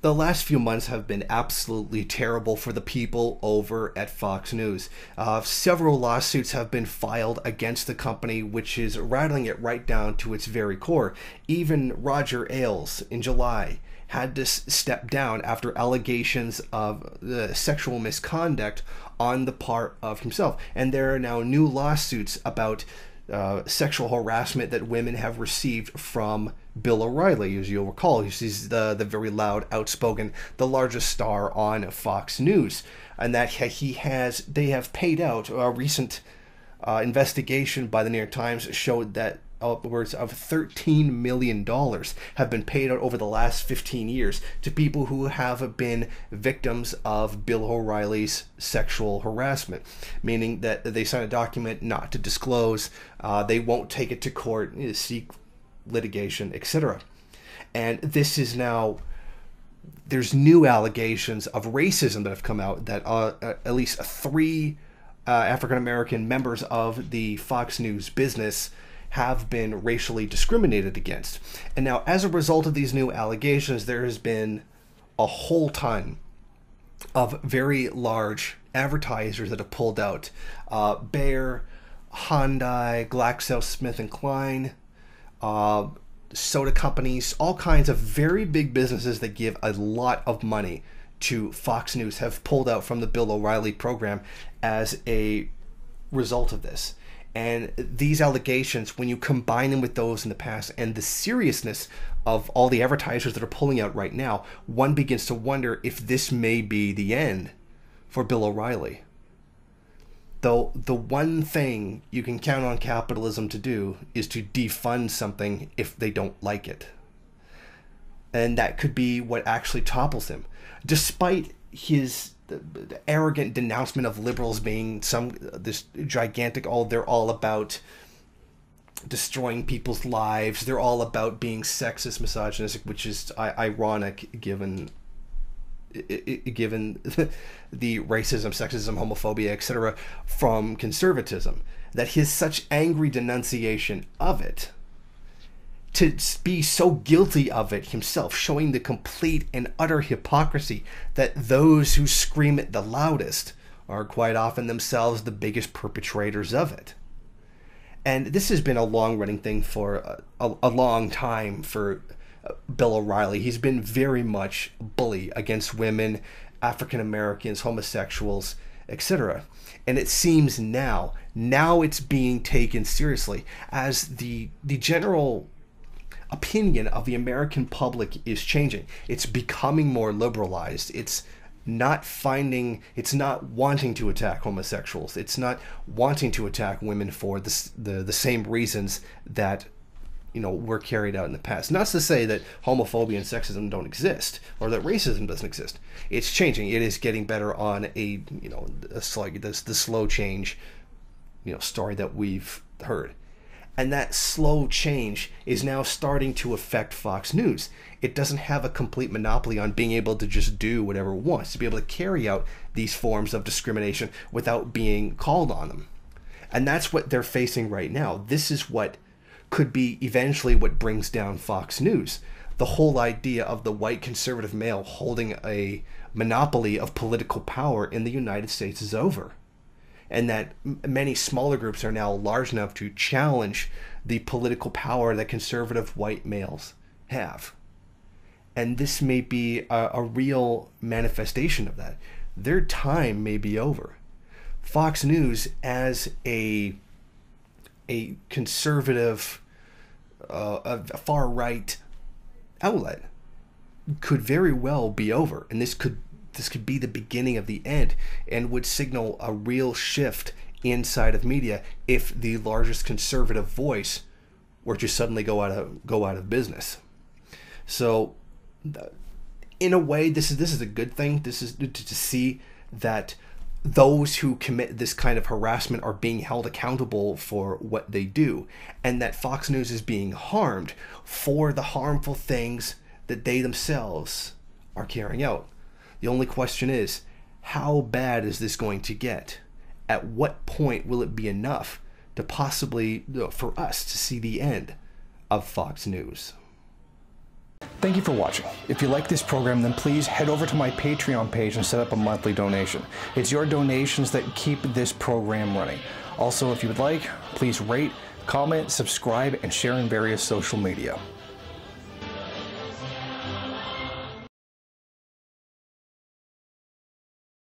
The last few months have been absolutely terrible for the people over at Fox News. Several lawsuits have been filed against the company, which is rattling it right down to its very core. Even Roger Ailes in July had to step down after allegations of sexual misconduct on the part of himself. And there are now new lawsuits about sexual harassment that women have received from Bill O'Reilly. As you'll recall, he's the very loud, outspoken, the largest star on Fox News, and that they have paid out. A recent investigation by the New York Times showed that upwards of $13 million have been paid out over the last 15 years to people who have been victims of Bill O'Reilly's sexual harassment, meaning that they sign a document not to disclose, they won't take it to court, seek litigation, etc. And this is now, there's new allegations of racism that have come out that at least three African-American members of the Fox News business have been racially discriminated against. And now, as a result of these new allegations, there has been a whole ton of very large advertisers that have pulled out. Bayer, Hyundai, GlaxoSmithKline, soda companies, all kinds of very big businesses that give a lot of money to Fox News have pulled out from the Bill O'Reilly program as a result of this. And these allegations, when you combine them with those in the past and the seriousness of all the advertisers that are pulling out right now, one begins to wonder if this may be the end for Bill O'Reilly. Though the one thing you can count on capitalism to do is to defund something if they don't like it. And that could be what actually topples him. Despite his the arrogant denouncement of liberals being this gigantic, they're all about destroying people's lives, they're all about being sexist, misogynistic, which is ironic given the racism, sexism, homophobia, etc. from conservatism, that his such angry denunciation of it, to be so guilty of it himself, showing the complete and utter hypocrisy that those who scream it the loudest are quite often themselves the biggest perpetrators of it. And this has been a long-running thing for a long time for Bill O'Reilly. He's been very much a bully against women, African Americans, homosexuals, etc. And it seems now it's being taken seriously as the general opinion of the American public is changing. It's becoming more liberalized. It's not wanting to attack homosexuals. It's not wanting to attack women for the same reasons that were carried out in the past. Not to say that homophobia and sexism don't exist or that racism doesn't exist. It's changing. It is getting better on the slow change story that we've heard. And that slow change is now starting to affect Fox News. It doesn't have a complete monopoly on being able to just do whatever it wants, to be able to carry out these forms of discrimination without being called on them. And that's what they're facing right now. This is what could be eventually what brings down Fox News. The whole idea of the white conservative male holding a monopoly of political power in the United States is over. And that many smaller groups are now large enough to challenge the political power that conservative white males have. And this may be a real manifestation of that. Their time may be over. Fox News, as a conservative, a far-right outlet, could very well be over. And this could be the beginning of the end and would signal a real shift inside of media if the largest conservative voice were to suddenly go out of business. So in a way, this is a good thing. This is to see that those who commit this kind of harassment are being held accountable for what they do, and that Fox News is being harmed for the harmful things that they themselves are carrying out. The only question is, how bad is this going to get? At what point will it be enough to possibly, for us to see the end of Fox News? Thank you for watching. If you like this program, then please head over to my Patreon page and set up a monthly donation. It's your donations that keep this program running. Also, if you would like, please rate, comment, subscribe, and share in various social media.